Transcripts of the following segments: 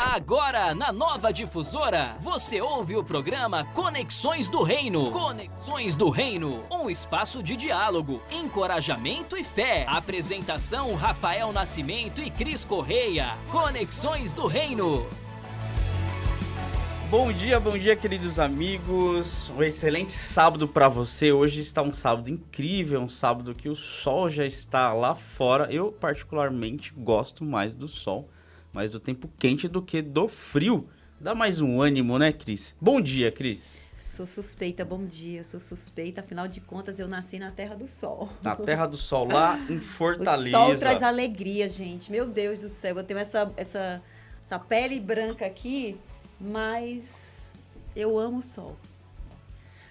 Agora, na Nova Difusora, você ouve o programa Conexões do Reino. Conexões do Reino, um espaço de diálogo, encorajamento e fé. Apresentação Rafael Nascimento e Cris Correia. Conexões do Reino. Bom dia, queridos amigos. Um excelente sábado para você. Hoje está um sábado incrível, um sábado que o sol já está lá fora. Eu, particularmente, gosto mais do sol, mais do tempo quente do que do frio. Dá mais um ânimo, né, Cris? Bom dia, Cris. Sou suspeita, bom dia, sou suspeita. Afinal de contas, eu nasci na Terra do Sol. Na Terra do Sol, lá em Fortaleza. O sol traz alegria, gente. Meu Deus do céu, eu tenho essa pele branca aqui, mas eu amo o sol.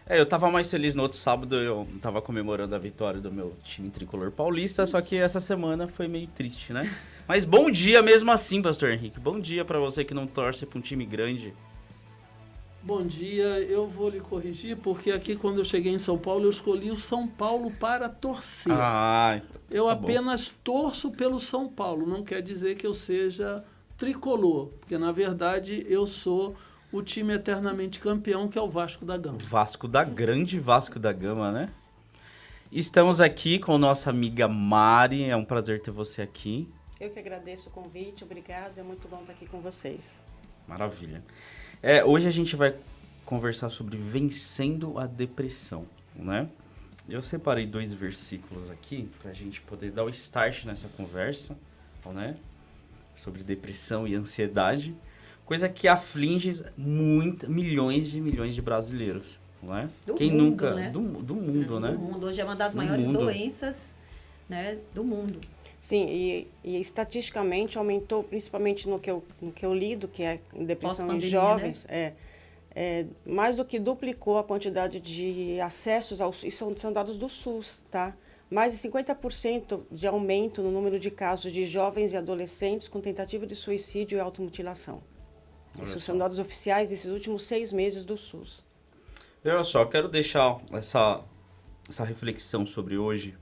Eu tava mais feliz no outro sábado, eu tava comemorando a vitória do meu time tricolor paulista, só que essa semana foi meio triste, né? Mas bom dia mesmo assim, Pastor Henrique. Bom dia pra você que não torce pra um time grande. Bom dia, eu vou lhe corrigir, porque aqui quando eu cheguei em São Paulo, eu escolhi o São Paulo para torcer. Eu apenas torço pelo São Paulo, não quer dizer que eu seja tricolor, porque na verdade eu sou o time eternamente campeão, que é o Vasco da Gama. Grande Vasco da Gama, né? Estamos aqui com nossa amiga Mari, é um prazer ter você aqui. Eu que agradeço o convite, obrigado, é muito bom estar aqui com vocês. Maravilha. Hoje a gente vai conversar sobre vencendo a depressão, né? Eu separei 2 versículos aqui pra gente poder dar o start nessa conversa, né? Sobre depressão e ansiedade, coisa que aflige milhões de brasileiros, não é? Do mundo, né? Do mundo, né? Do mundo. Hoje é uma das maiores doenças, né, do mundo. Sim, e estatisticamente aumentou, principalmente no que eu lido, que é depressão em jovens, né? Mais do que duplicou a quantidade de acessos isso são dados do SUS, tá? Mais de 50% de aumento no número de casos de jovens e adolescentes com tentativa de suicídio e automutilação. Isso são dados oficiais desses últimos 6 meses do SUS. Olha só, quero deixar essa reflexão sobre hoje,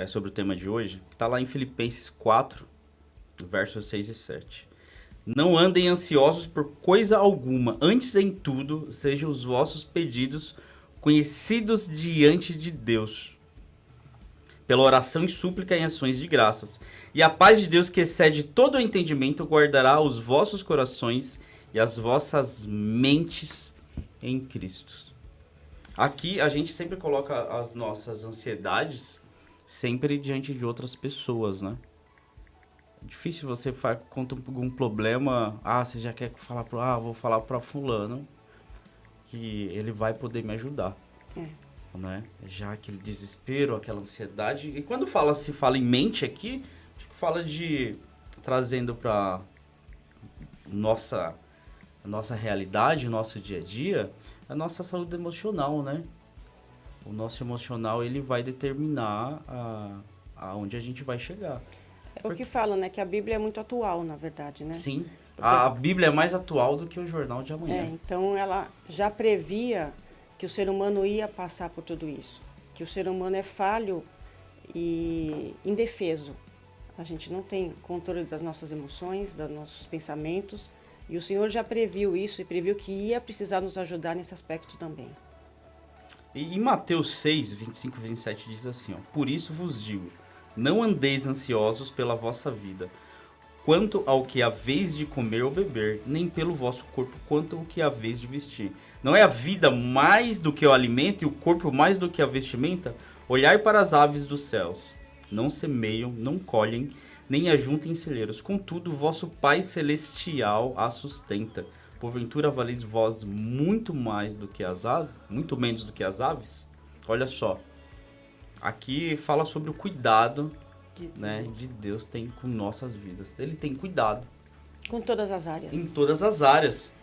sobre o tema de hoje, que está lá em Filipenses 4, versos 6 e 7. Não andem ansiosos por coisa alguma, antes em tudo sejam os vossos pedidos conhecidos diante de Deus, pela oração e súplica em ações de graças. E a paz de Deus, que excede todo o entendimento, guardará os vossos corações e as vossas mentes em Cristo. Aqui a gente sempre coloca as nossas ansiedades sempre diante de outras pessoas, né? É difícil você contar algum problema, você já quer falar vou falar para fulano que ele vai poder me ajudar. Né? Já aquele desespero, aquela ansiedade. E quando se fala em mente aqui, acho que fala de trazendo para nossa realidade, nosso dia a dia, a nossa saúde emocional, né? O nosso emocional, ele vai determinar aonde a gente vai chegar. É o que fala, né? Que a Bíblia é muito atual, na verdade, né? Sim. A Bíblia é mais atual do que o jornal de amanhã. Então ela já previa que o ser humano ia passar por tudo isso, que o ser humano é falho e indefeso. A gente não tem controle das nossas emoções, dos nossos pensamentos, e o Senhor já previu isso e previu que ia precisar nos ajudar nesse aspecto também. E em Mateus 6, 25 e 27 diz assim, por isso vos digo, não andeis ansiosos pela vossa vida, quanto ao que haveis de comer ou beber, nem pelo vosso corpo, quanto ao que haveis de vestir. Não é a vida mais do que o alimento e o corpo mais do que a vestimenta? Olhai para as aves dos céus. Não semeiam, não colhem, nem ajuntem em celeiros. Contudo, vosso Pai Celestial a sustenta. Porventura valeis vós muito menos do que as aves? Olha só. Aqui fala sobre o cuidado de Deus tem com nossas vidas. Ele tem cuidado. Com todas as áreas. Em todas as áreas.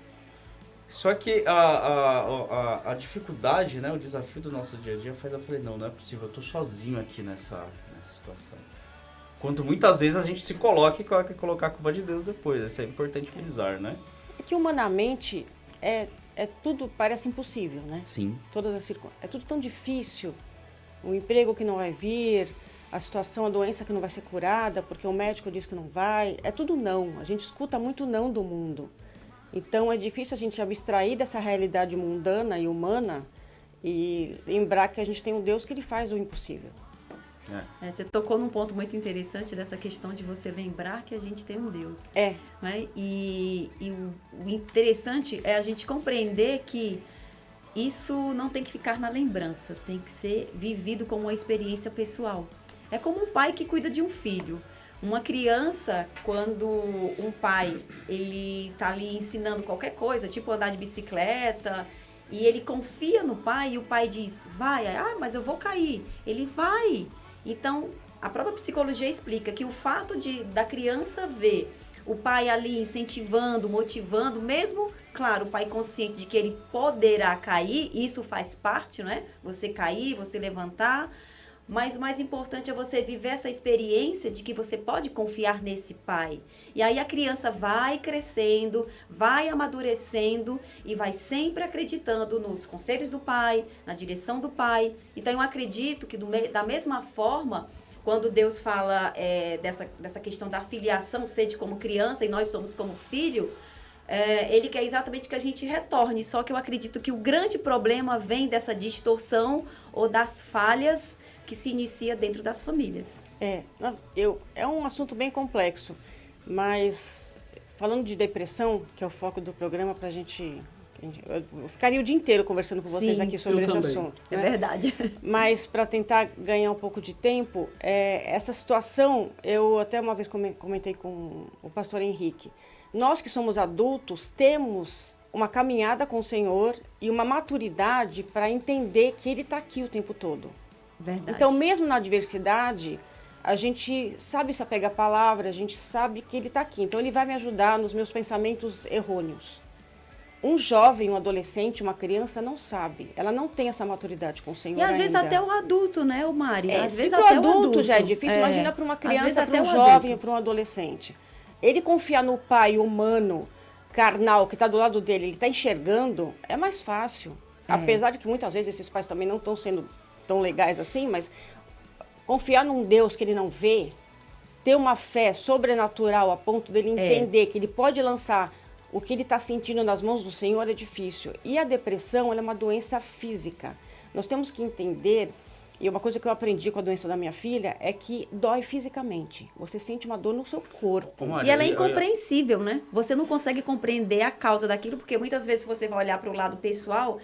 Só que a dificuldade, né, o desafio do nosso dia a dia faz eu falei, não é possível, eu tô sozinho aqui nessa situação. Quanto muitas vezes a gente se coloca e colocar a culpa de Deus depois. Isso é importante frisar, né? É que humanamente tudo parece impossível, né? Sim. É tudo tão difícil. O emprego que não vai vir, a situação, a doença que não vai ser curada, porque o médico diz que não vai. É tudo não. A gente escuta muito não do mundo. Então, é difícil a gente abstrair dessa realidade mundana e humana e lembrar que a gente tem um Deus que ele faz o impossível. Você tocou num ponto muito interessante dessa questão de você lembrar que a gente tem um Deus. Né? E o interessante é a gente compreender que isso não tem que ficar na lembrança, tem que ser vivido como uma experiência pessoal. É como um pai que cuida de um filho. Uma criança, quando um pai ele está ali ensinando qualquer coisa, tipo andar de bicicleta, e ele confia no pai e o pai diz, vai, mas eu vou cair. Ele vai. Então, a própria psicologia explica que o fato da criança ver o pai ali incentivando, motivando, mesmo, claro, o pai consciente de que ele poderá cair, isso faz parte, né? Você cair, você levantar, mas o mais importante é você viver essa experiência de que você pode confiar nesse pai. E aí a criança vai crescendo, vai amadurecendo e vai sempre acreditando nos conselhos do pai, na direção do pai. Então eu acredito que da mesma forma, quando Deus fala dessa questão da filiação, sede como criança e nós somos como filho, ele quer exatamente que a gente retorne. Só que eu acredito que o grande problema vem dessa distorção ou das falhas que se inicia dentro das famílias. É um assunto bem complexo, mas falando de depressão, que é o foco do programa, para a gente... Eu ficaria o dia inteiro conversando com vocês aqui sobre esse assunto. É verdade. Mas para tentar ganhar um pouco de tempo, essa situação, eu até uma vez comentei com o pastor Henrique, nós que somos adultos temos uma caminhada com o Senhor e uma maturidade para entender que Ele está aqui o tempo todo. Verdade. Então, mesmo na adversidade, a gente sabe se apegar à palavra, a gente sabe que Ele está aqui. Então, Ele vai me ajudar nos meus pensamentos errôneos. Um jovem, um adolescente, uma criança não sabe. Ela não tem essa maturidade com o Senhor ainda. E às vezes até o adulto, né, o Mari? Às vezes até o adulto já é difícil, imagina para uma criança, para um jovem, para um adolescente. Ele confiar no pai humano, carnal, que está do lado dele, ele está enxergando, é mais fácil. Apesar de que muitas vezes esses pais também não estão sendo tão legais assim, mas confiar num Deus que ele não vê, ter uma fé sobrenatural a ponto dele entender que ele pode lançar o que ele está sentindo nas mãos do Senhor é difícil. E a depressão, ela é uma doença física. Nós temos que entender, e uma coisa que eu aprendi com a doença da minha filha, é que dói fisicamente. Você sente uma dor no seu corpo. E ela é incompreensível, né? Você não consegue compreender a causa daquilo, porque muitas vezes você vai olhar para o lado pessoal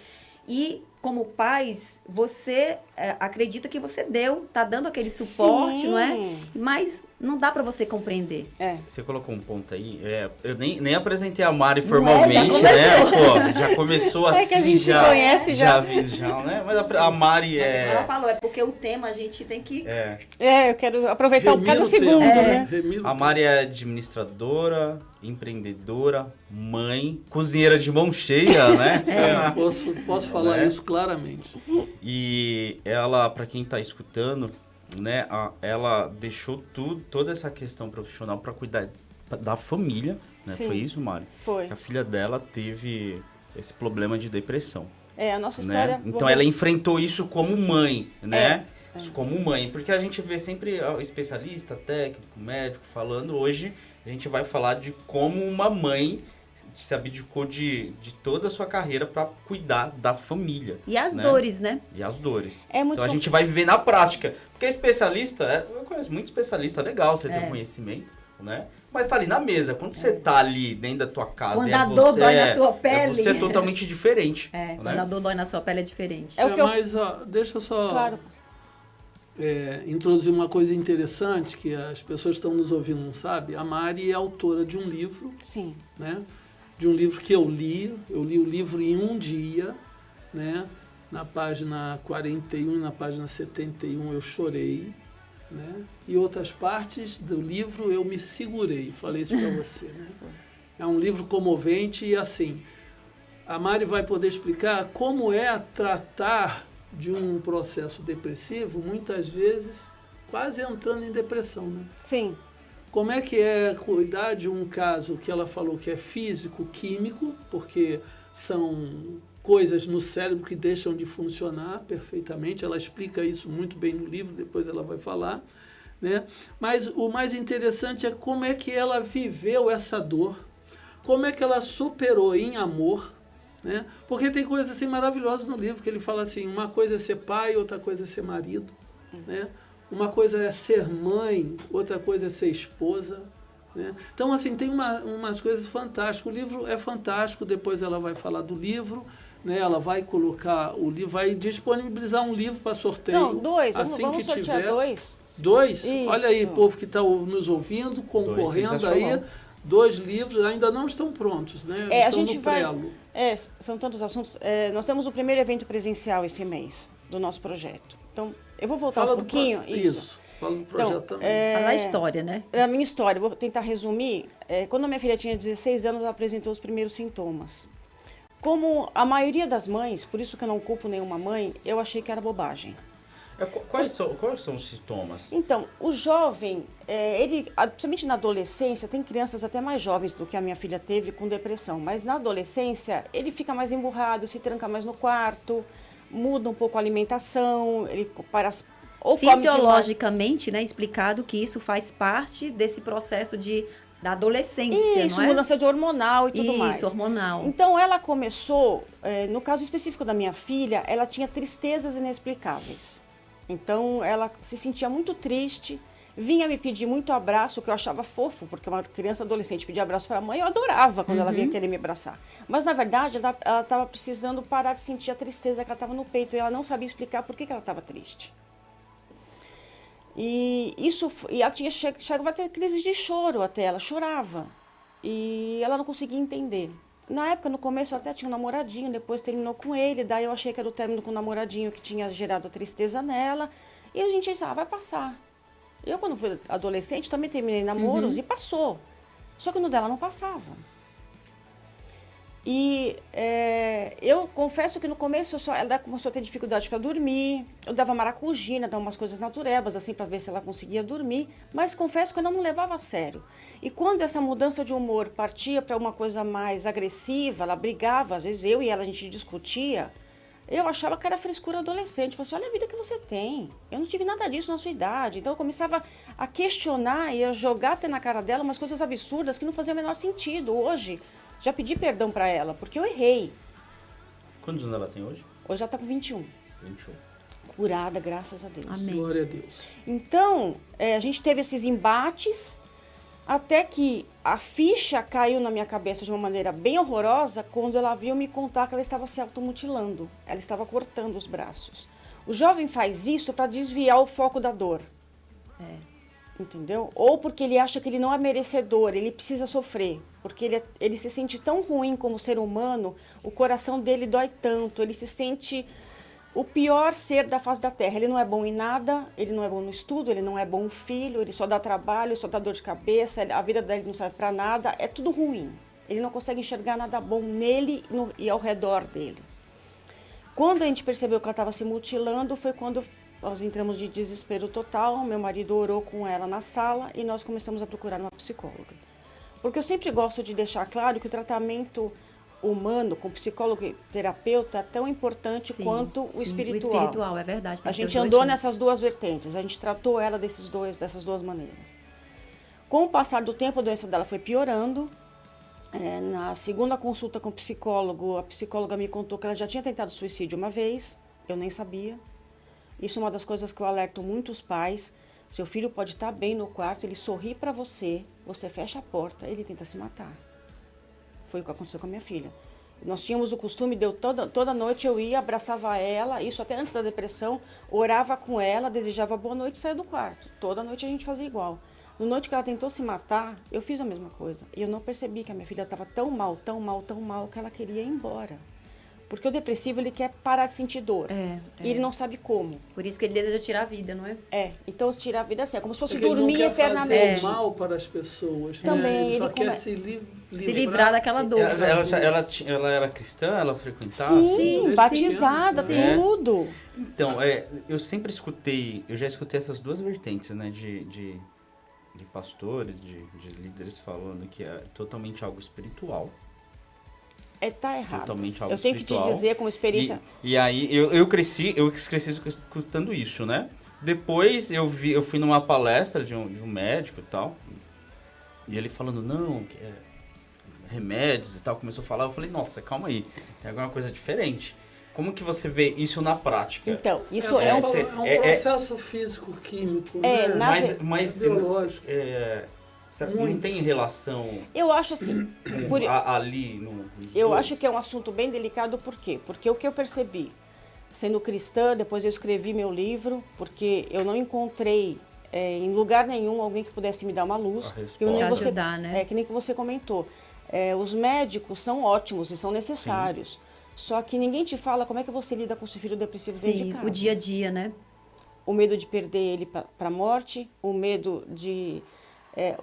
e, como pais, você acredita que você tá dando aquele suporte, não é? Mas não dá para você compreender. Você colocou um ponto aí, eu nem apresentei a Mari formalmente, né? Pô, já começou assim, que a gente se conhece já. Já, né? Mas a Mari ela falou, porque o tema a gente tem que... eu quero aproveitar cada segundo, né? A Mari é administradora, empreendedora, mãe, cozinheira de mão cheia, né? Posso falar isso claramente. E ela, para quem está escutando, né, ela deixou toda essa questão profissional para cuidar da família, né? Sim, foi isso, Mari? Foi. A filha dela teve esse problema de depressão. A nossa história... Né? Então ela enfrentou isso como mãe, né? Isso como mãe, porque a gente vê sempre especialista, técnico, médico falando. Hoje a gente vai falar de como uma mãe se abdicou de toda a sua carreira para cuidar da família. E as dores, né? E as dores. Então a gente vai viver na prática. Porque especialista, eu conheço muito especialista, legal você ter um conhecimento, né? Mas tá ali na mesa. Quando você tá ali dentro da tua casa, quando a dor dói na sua pele. Você é totalmente diferente. Né? Quando a dor dói na sua pele é diferente. Mas deixa eu só introduzir uma coisa interessante que as pessoas que estão nos ouvindo não sabem. A Mari é autora de um livro. Sim. Né? De um livro que eu li o livro em um dia, né? Na página 41 e na página 71 eu chorei, né? E outras partes do livro eu me segurei, falei isso para você, né? É um livro comovente e assim, a Mari vai poder explicar como é tratar de um processo depressivo, muitas vezes quase entrando em depressão, né? Sim. Como é que é cuidar de um caso que ela falou que é físico-químico, porque são coisas no cérebro que deixam de funcionar perfeitamente. Ela explica isso muito bem no livro, depois ela vai falar. né? Mas o mais interessante é como é que ela viveu essa dor, como é que ela superou em amor, né? Porque tem coisas assim maravilhosas no livro, que ele fala assim, uma coisa é ser pai, outra coisa é ser marido, né? Uma coisa é ser mãe, outra coisa é ser esposa, né? Então, assim, tem umas coisas fantásticas. O livro é fantástico, depois ela vai falar do livro, né? Ela vai colocar o livro, vai disponibilizar um livro para sorteio. Não, 2, assim vamos que sortear tiver. 2. 2? Isso. Olha aí, povo que está nos ouvindo, concorrendo aí. 2 livros ainda não estão prontos, né? Estão a gente no prelo. São tantos assuntos. Nós temos o primeiro evento presencial esse mês do nosso projeto. Então, eu vou voltar um pouquinho. Isso. Fala do projeto também. Fala a história, né? A minha história, vou tentar resumir. Quando a minha filha tinha 16 anos, ela apresentou os primeiros sintomas. Como a maioria das mães, por isso que eu não culpo nenhuma mãe, eu achei que era bobagem. Quais são os sintomas? Então, o jovem, principalmente na adolescência, tem crianças até mais jovens do que a minha filha teve com depressão, mas na adolescência ele fica mais emburrado, se tranca mais no quarto, muda um pouco a alimentação, ele parece... Fisiologicamente, né, explicado que isso faz parte desse processo da adolescência, isso, não é? Mudança de hormonal e tudo mais. Isso, hormonal. Então, ela começou, no caso específico da minha filha, ela tinha tristezas inexplicáveis. Então, ela se sentia muito triste, vinha me pedir muito abraço, que eu achava fofo, porque uma criança adolescente pedir abraço para a mãe, eu adorava quando ela vinha querer me abraçar. Mas, na verdade, ela estava precisando parar de sentir a tristeza que ela estava no peito, e ela não sabia explicar por que ela estava triste. E ela chegava a ter crises de choro até, ela chorava. E ela não conseguia entender. Na época, no começo, eu até tinha um namoradinho, depois terminou com ele, daí eu achei que era o término com o namoradinho que tinha gerado a tristeza nela. E a gente disse, vai passar. Eu, quando fui adolescente, também terminei namoros e passou. Só que no dela não passava. E eu confesso que no começo ela começou a ter dificuldade para dormir. Eu dava maracujina, dava umas coisas naturebas, assim, para ver se ela conseguia dormir. Mas confesso que eu não levava a sério. E quando essa mudança de humor partia para uma coisa mais agressiva, ela brigava, às vezes eu e ela, a gente discutia, eu achava que era frescura adolescente. Eu falei assim, olha a vida que você tem. Eu não tive nada disso na sua idade. Então eu começava a questionar e a jogar até na cara dela umas coisas absurdas que não faziam o menor sentido. Hoje... já pedi perdão para ela, porque eu errei. Quantos anos ela tem hoje? Hoje ela está com 21. 21. Curada, graças a Deus. Amém. Glória a Deus. Então, a gente teve esses embates, até que a ficha caiu na minha cabeça de uma maneira bem horrorosa, quando ela viu me contar que ela estava se automutilando. Ela estava cortando os braços. O jovem faz isso para desviar o foco da dor. Entendeu? Ou porque ele acha que ele não é merecedor, ele precisa sofrer. Porque ele se sente tão ruim como ser humano, o coração dele dói tanto, ele se sente o pior ser da face da terra. Ele não é bom em nada, ele não é bom no estudo, ele não é bom filho, ele só dá trabalho, só dá dor de cabeça, a vida dele não serve para nada, é tudo ruim. Ele não consegue enxergar nada bom nele e ao redor dele. Quando a gente percebeu que ela estava se mutilando, foi quando nós entramos de desespero total, meu marido orou com ela na sala e nós começamos a procurar uma psicóloga. Porque eu sempre gosto de deixar claro que o tratamento humano com psicólogo e terapeuta é tão importante quanto o espiritual. O espiritual, é verdade. A gente andou nessas duas vertentes, a gente tratou ela dessas duas maneiras. Com o passar do tempo, a doença dela foi piorando. Na segunda consulta com o psicólogo, a psicóloga me contou que ela já tinha tentado suicídio uma vez, eu nem sabia. Isso é uma das coisas que eu alerto muitos pais. Seu filho pode estar bem no quarto, ele sorri para você, você fecha a porta, ele tenta se matar. Foi o que aconteceu com a minha filha. Nós tínhamos o costume, toda noite eu ia, abraçava ela, isso até antes da depressão, orava com ela, desejava boa noite e saía do quarto. Toda noite a gente fazia igual. No noite que ela tentou se matar, eu fiz a mesma coisa. E eu não percebi que a minha filha estava tão mal, que ela queria ir embora. Porque o depressivo, ele quer parar de sentir dor. E ele não sabe como. Por isso que ele deseja tirar a vida, não é? Então tirar a vida assim, é como se fosse porque dormir ele não quer eternamente. fazer mal para as pessoas. Também, Ele só quer se livrar daquela dor. Ela era cristã? Ela frequentava? Sim, batizada, tudo. Então, eu sempre escutei, eu já escutei essas duas vertentes, né, de pastores, de líderes falando que é totalmente algo espiritual. Tá errado. Totalmente algo eu tenho espiritual. Que te dizer como experiência. E aí, eu cresci escutando isso, né? Depois eu fui numa palestra de um médico e tal, e ele falando, não, que é remédios e tal, começou a falar, eu falei, nossa, calma aí, tem alguma coisa diferente. Como que você vê isso na prática? Então, isso é um processo físico-químico, né? Mas biológico. Não tem relação. Eu acho assim. Ali eu acho que é um assunto bem delicado, por quê? Porque o que eu percebi, sendo cristã, depois eu escrevi meu livro, porque eu não encontrei em lugar nenhum alguém que pudesse me dar uma luz. Que nem ajudar, né? Que nem que você comentou. Os médicos são ótimos e são necessários. Sim. Só que ninguém te fala como é que você lida com o seu filho depressivo dentro de casa. O dia a dia, né? O medo de perder ele para a morte, o medo de...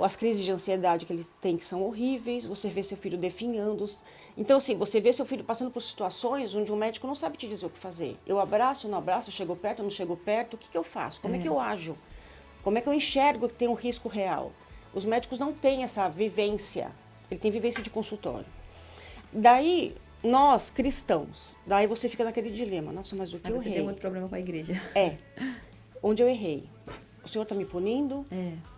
as crises de ansiedade que ele tem, que são horríveis, você vê seu filho definhando. Então, assim, você vê seu filho passando por situações onde um médico não sabe te dizer o que fazer. Eu abraço, não abraço, chego perto, não chego perto, o que eu faço? Como é que eu ajo? Como é que eu enxergo que tem um risco real? Os médicos não têm essa vivência, ele tem vivência de consultório. Daí, nós, cristãos, daí você fica naquele dilema, nossa, mas o que eu errei? Você tem outro problema com a igreja. Onde eu errei? O Senhor está me punindo?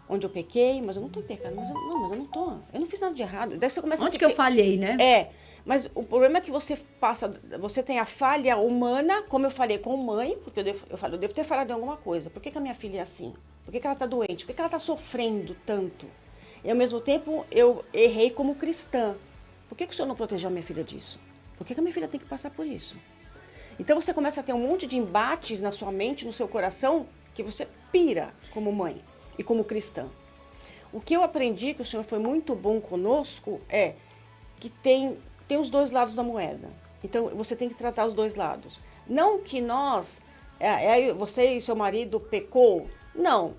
Onde eu pequei, mas eu não estou em pecado, mas eu não estou. Eu não fiz nada de errado. Daí você começa Onde que eu falhei, né? Mas o problema é que você tem a falha humana, como eu falei com mãe, porque eu devo ter falhado em alguma coisa. Por que a minha filha é assim? Por que ela está doente? Por que ela está sofrendo tanto? E ao mesmo tempo eu errei como cristã. Por que o Senhor não protegeu a minha filha disso? Por que a minha filha tem que passar por isso? Então você começa a ter um monte de embates na sua mente, no seu coração, que você pira como mãe e como cristã. O que eu aprendi, que o Senhor foi muito bom conosco, é que tem os dois lados da moeda. Então, você tem que tratar os dois lados. Não que você e seu marido pecou. Não.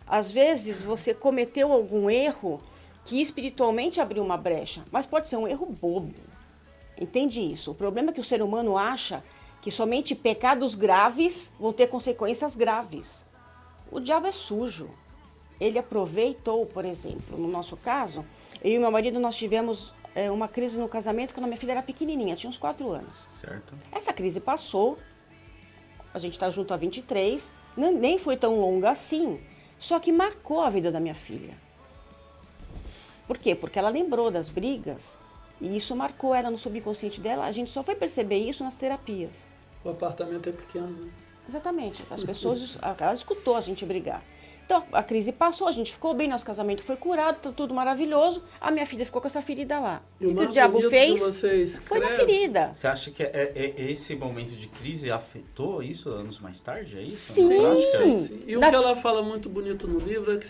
Às vezes, você cometeu algum erro que espiritualmente abriu uma brecha, mas pode ser um erro bobo. Entende isso? O problema é que o ser humano acha que somente pecados graves vão ter consequências graves. O diabo é sujo. Ele aproveitou, por exemplo, no nosso caso, eu e meu marido, nós tivemos uma crise no casamento quando a minha filha era pequenininha, tinha uns 4 anos. Certo. Essa crise passou, a gente está junto há 23, nem foi tão longa assim, só que marcou a vida da minha filha. Por quê? Porque ela lembrou das brigas e isso marcou ela no subconsciente dela. A gente só foi perceber isso nas terapias. O apartamento é pequeno, né? Exatamente. As pessoas, ela escutou a gente brigar. Então, a crise passou, a gente ficou bem, nosso casamento foi curado, tudo maravilhoso. A minha filha ficou com essa ferida lá. E o que o diabo fez foi na ferida. Você acha que esse momento de crise afetou isso anos mais tarde? É isso? Sim. E o que ela fala muito bonito no livro é que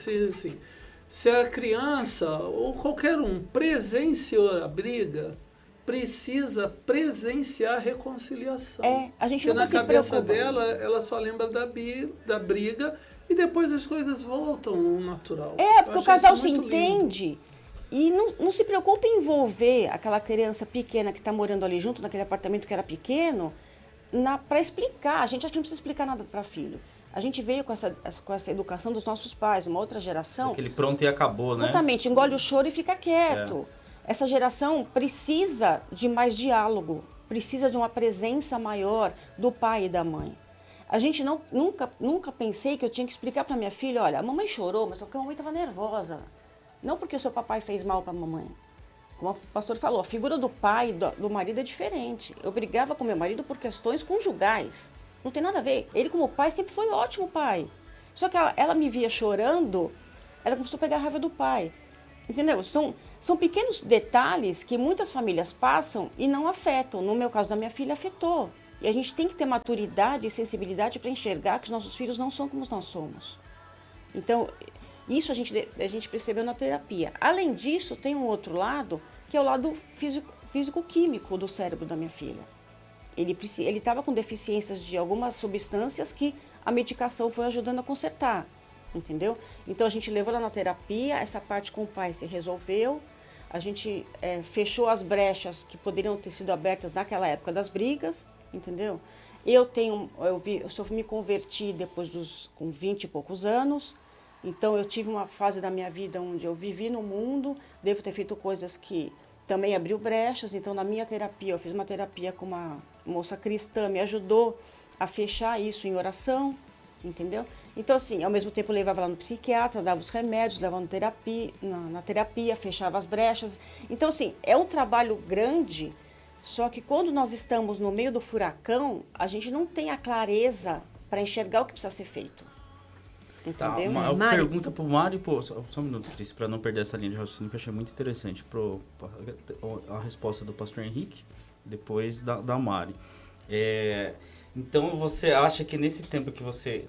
se a criança ou qualquer um presenciou a briga, precisa presenciar a reconciliação. A gente nunca se preocupa. Porque na cabeça dela, ela só lembra da briga e depois as coisas voltam ao natural. Porque o casal se entende e não se preocupa em envolver aquela criança pequena que está morando ali junto, naquele apartamento que era pequeno, para explicar. A gente já não precisa explicar nada para filho. A gente veio com essa educação dos nossos pais, uma outra geração. Aquele pronto e acabou, né? Exatamente, engole o choro e fica quieto. Essa geração precisa de mais diálogo, precisa de uma presença maior do pai e da mãe. A gente nunca pensei que eu tinha que explicar para minha filha, olha, a mamãe chorou, mas porque a mamãe estava nervosa. Não porque o seu papai fez mal para a mamãe. Como o pastor falou, a figura do pai e do marido é diferente. Eu brigava com meu marido por questões conjugais. Não tem nada a ver. Ele, como pai, sempre foi ótimo pai. Só que ela me via chorando, ela começou a pegar a raiva do pai. Entendeu? São pequenos detalhes que muitas famílias passam e não afetam. No meu caso da minha filha, afetou. E a gente tem que ter maturidade e sensibilidade para enxergar que os nossos filhos não são como nós somos. Então, isso a gente percebeu na terapia. Além disso, tem um outro lado, que é o lado físico-químico do cérebro da minha filha. Ele estava com deficiências de algumas substâncias que a medicação foi ajudando a consertar, entendeu? Então, a gente levou ela na terapia, essa parte com o pai se resolveu, a gente fechou as brechas que poderiam ter sido abertas naquela época das brigas, entendeu? Eu só me converti depois com 20 e poucos anos, então eu tive uma fase da minha vida onde eu vivi no mundo, devo ter feito coisas que também abriu brechas, então na minha terapia, eu fiz uma terapia com uma moça cristã, me ajudou a fechar isso em oração, entendeu? Então, assim, ao mesmo tempo levava ela no psiquiatra, dava os remédios, levava na terapia, fechava as brechas. Então, assim, é um trabalho grande, só que quando nós estamos no meio do furacão, a gente não tem a clareza para enxergar o que precisa ser feito. Entendeu? Tá, uma pergunta pro Mário, só um minuto, Cris, para não perder essa linha de raciocínio, que eu achei muito interessante, a resposta do pastor Henrique, depois da Mari. Então, você acha que nesse tempo que você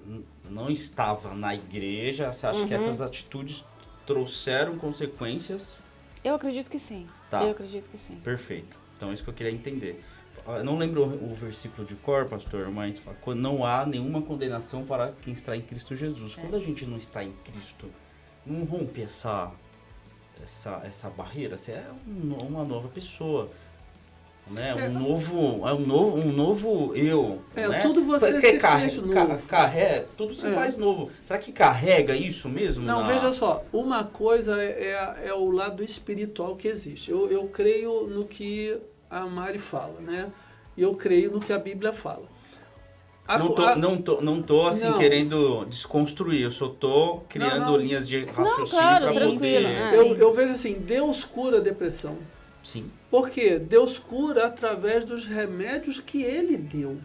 não estava na igreja, você acha que essas atitudes trouxeram consequências? Eu acredito que sim. Tá. Eu acredito que sim. Perfeito. Então, é isso que eu queria entender. Eu não lembro o versículo de cor, pastor, mas não há nenhuma condenação para quem está em Cristo Jesus. Quando a gente não está em Cristo, não rompe essa barreira, você é uma nova pessoa. Né? Um novo eu. Né? Tudo você se faz novo. Tudo se faz novo. Será que carrega isso mesmo? Não, veja só. Uma coisa é o lado espiritual que existe. Eu creio no que a Mari fala, né? E eu creio no que a Bíblia fala. Não tô assim querendo desconstruir, eu só tô criando linhas de raciocínio para poder... Eu vejo assim, Deus cura a depressão. Sim. Porque Deus cura através dos remédios que Ele deu.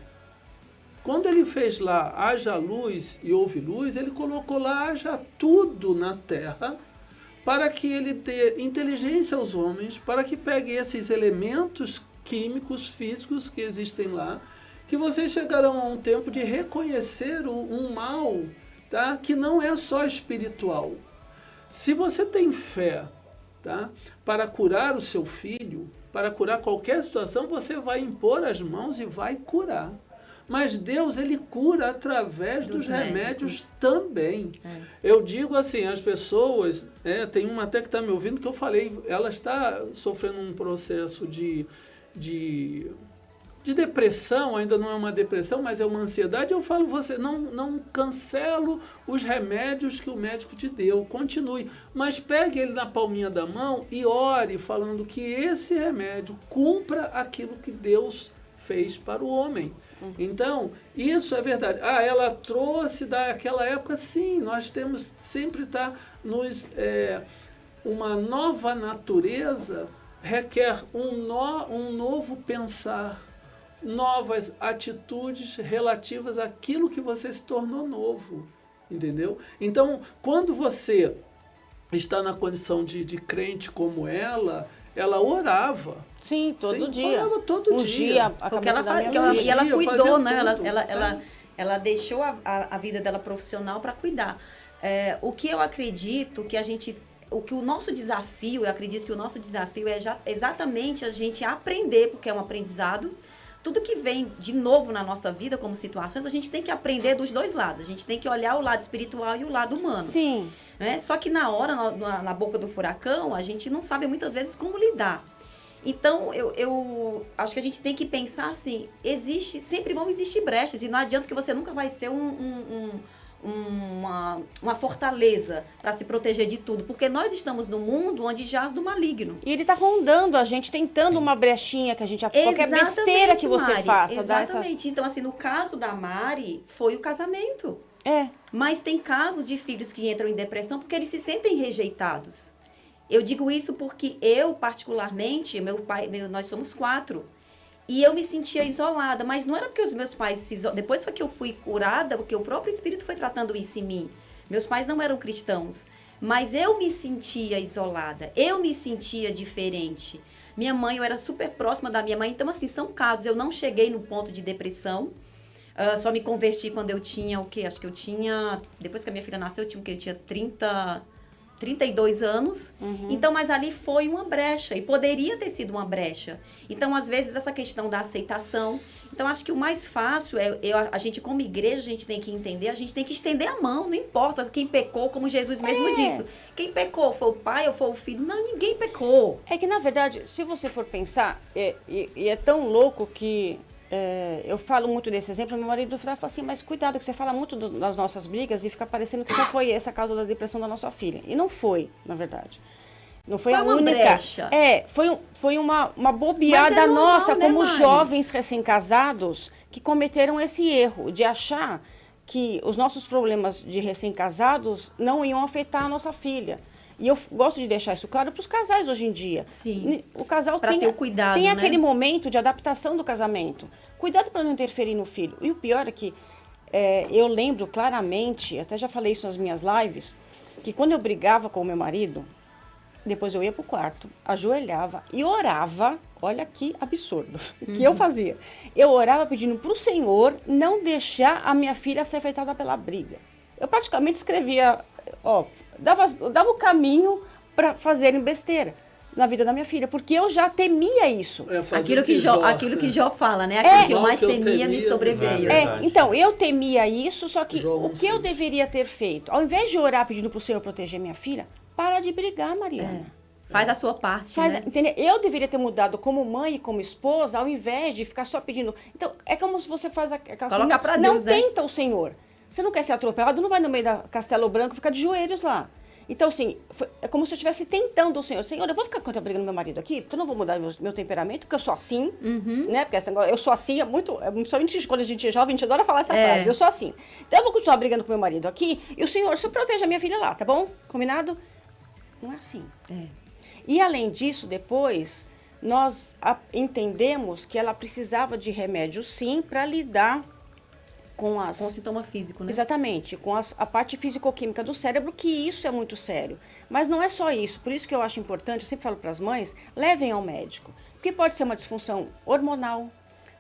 Quando Ele fez lá, haja luz e houve luz, Ele colocou lá, haja tudo na terra, para que Ele dê inteligência aos homens, para que pegue esses elementos químicos, físicos que existem lá, que vocês chegarão a um tempo de reconhecer um mal, tá? Que não é só espiritual. Se você tem fé, tá? Para curar o seu filho, para curar qualquer situação, você vai impor as mãos e vai curar. Mas Deus, Ele cura através dos remédios também. Eu digo assim, as pessoas, tem uma até que está me ouvindo que eu falei, ela está sofrendo um processo de depressão, ainda não é uma depressão, mas é uma ansiedade. Eu falo, você não cancelo os remédios que o médico te deu, continue, mas pegue ele na palminha da mão e ore, falando que esse remédio cumpra aquilo que Deus fez para o homem. Então, isso é verdade. Ela trouxe daquela época, sim, nós temos sempre uma nova natureza requer um novo pensar, novas atitudes relativas àquilo que você se tornou novo, entendeu? Então, quando você está na condição de crente como ela orava. Sim, todo dia. Orava todo dia. Porque ela cuidou, né? Ela deixou a vida dela profissional para cuidar. O que eu acredito que o nosso desafio, eu acredito que o nosso desafio é exatamente a gente aprender, porque é um aprendizado. Tudo que vem de novo na nossa vida como situações, a gente tem que aprender dos dois lados. A gente tem que olhar o lado espiritual e o lado humano. Sim. Né? Só que na hora, na boca do furacão, a gente não sabe muitas vezes como lidar. Então, eu acho que a gente tem que pensar assim, sempre vão existir brechas, e não adianta que você nunca vai ser uma fortaleza para se proteger de tudo, porque nós estamos num mundo onde jaz do maligno. E ele está rondando a gente, tentando uma brechinha que a gente... Qualquer besteira que você Mari, faça. Exatamente. Então, assim, no caso da Mari, foi o casamento. Mas tem casos de filhos que entram em depressão porque eles se sentem rejeitados. Eu digo isso porque eu, particularmente, meu pai, nós somos 4. E eu me sentia isolada, mas não era porque os meus pais se isolaram. Depois foi que eu fui curada, porque o próprio Espírito foi tratando isso em mim. Meus pais não eram cristãos, mas eu me sentia isolada, eu me sentia diferente. Minha mãe, eu era super próxima da minha mãe, então assim, são casos. Eu não cheguei no ponto de depressão, só me converti quando eu tinha o quê? Acho que eu tinha, depois que a minha filha nasceu, eu tinha 32 anos, então, mas ali foi uma brecha, e poderia ter sido uma brecha. Então, às vezes, essa questão da aceitação, então, acho que o mais fácil a gente, como igreja, a gente tem que entender, a gente tem que estender a mão, não importa quem pecou, como Jesus mesmo disse. Quem pecou, foi o pai ou foi o filho? Não, ninguém pecou. É que, na verdade, se você for pensar, e é tão louco que... eu falo muito desse exemplo, meu marido fala assim, mas cuidado que você fala muito das nossas brigas e fica parecendo que só foi essa a causa da depressão da nossa filha. E não foi, na verdade. Não foi a única. Brecha. Foi uma bobeada nossa, né, como Mari? jovens recém-casados que cometeram esse erro de achar que os nossos problemas de recém-casados não iam afetar a nossa filha. E eu gosto de deixar isso claro para os casais hoje em dia. Sim. O casal ter o cuidado, tem né? aquele momento de adaptação do casamento. Cuidado para não interferir no filho. E o pior é que eu lembro claramente, até já falei isso nas minhas lives, que quando eu brigava com o meu marido, depois eu ia para o quarto, ajoelhava e orava. Olha que absurdo que eu fazia. Eu orava pedindo para o Senhor não deixar a minha filha ser afetada pela briga. Eu praticamente escrevia, dava o caminho para fazerem besteira na vida da minha filha, porque eu já temia isso. Aquilo que Jó fala, né? Aquilo que eu mais temia me sobreveio. Então, eu temia isso, só que o que eu deveria ter feito? Ao invés de orar pedindo para o Senhor proteger minha filha, para de brigar, Mariana. Faz a sua parte, né? Entendeu? Eu deveria ter mudado como mãe e como esposa, ao invés de ficar só pedindo. Então, é como se você faz aquela coloca pra Deus, não tenta o Senhor. Você não quer ser atropelado, não vai no meio da Castelo Branco ficar de joelhos lá. Então, assim, é como se eu estivesse tentando o Senhor. Senhor, eu vou ficar contra brigando meu marido aqui, porque eu não vou mudar meu temperamento, porque eu sou assim, né? Porque eu sou assim, principalmente quando a gente é jovem, a gente adora falar essa frase, eu sou assim. Então, eu vou continuar brigando com meu marido aqui, e o Senhor, só proteja a minha filha lá, tá bom? Combinado? Não é assim. E, além disso, depois, nós entendemos que ela precisava de remédio, sim, para lidar com o sintoma físico, né? Exatamente, com a parte físico-química do cérebro, que isso é muito sério. Mas não é só isso, por isso que eu acho importante, eu sempre falo para as mães, levem ao médico. Porque pode ser uma disfunção hormonal,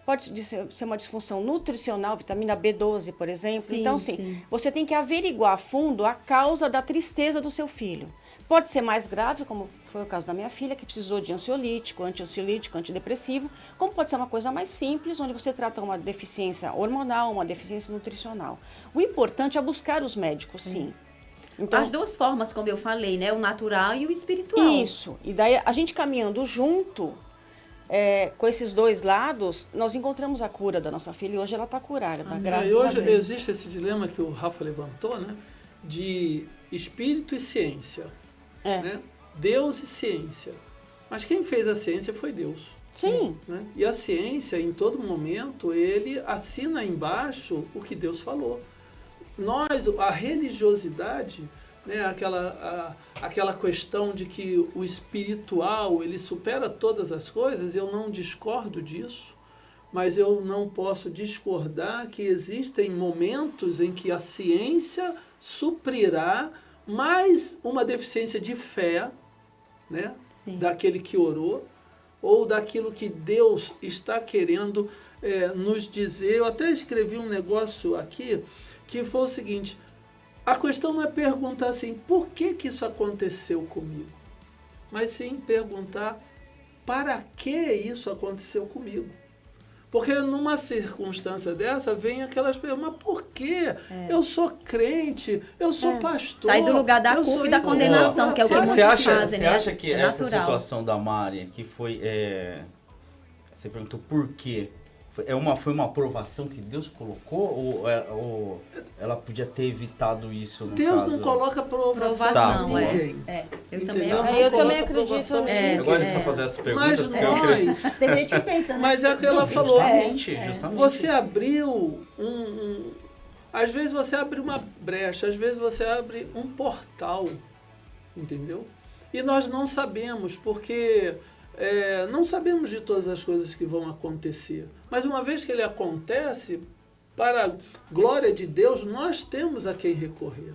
pode ser uma disfunção nutricional, vitamina B12, por exemplo. Sim, então, sim, você tem que averiguar a fundo a causa da tristeza do seu filho. Pode ser mais grave, como foi o caso da minha filha, que precisou de ansiolítico, antidepressivo, como pode ser uma coisa mais simples, onde você trata uma deficiência hormonal, uma deficiência nutricional. O importante é buscar os médicos, sim. Então, as duas formas, como eu falei, né? O natural e o espiritual. Isso. E daí, a gente caminhando junto, com esses dois lados, nós encontramos a cura da nossa filha e hoje ela está curada, graças a Deus. E hoje existe esse dilema que o Rafa levantou, né? De espírito e ciência. Né? Deus e ciência. Mas quem fez a ciência foi Deus. Sim. Né? E a ciência, em todo momento, ele assina embaixo o que Deus falou. A religiosidade, né? aquela questão de que o espiritual, ele supera todas as coisas, eu não discordo disso, mas eu não posso discordar que existem momentos em que a ciência suprirá mais uma deficiência de fé, né? Daquele que orou, ou daquilo que Deus está querendo nos dizer. Eu até escrevi um negócio aqui, que foi o seguinte: a questão não é perguntar assim, por que isso aconteceu comigo? Mas sim perguntar, para que isso aconteceu comigo? Porque numa circunstância dessa, vem aquelas perguntas, mas por quê? Eu sou crente, eu sou pastor. Sai do lugar da culpa e da condenação, que é o que muitos fazem, né? Você acha que essa situação da Mari, que foi... você perguntou por quê? Foi uma aprovação que Deus colocou ou ela podia ter evitado isso? Deus não coloca aprovação em ninguém. Eu também acredito. Agora é só fazer essa pergunta. Mas tem gente que pensa, né? Mas é o que ela falou. Justamente. Você abriu às vezes você abre uma brecha, às vezes você abre um portal, entendeu? E nós não sabemos, porque não sabemos de todas as coisas que vão acontecer. Mas uma vez que ele acontece, para a glória de Deus, nós temos a quem recorrer.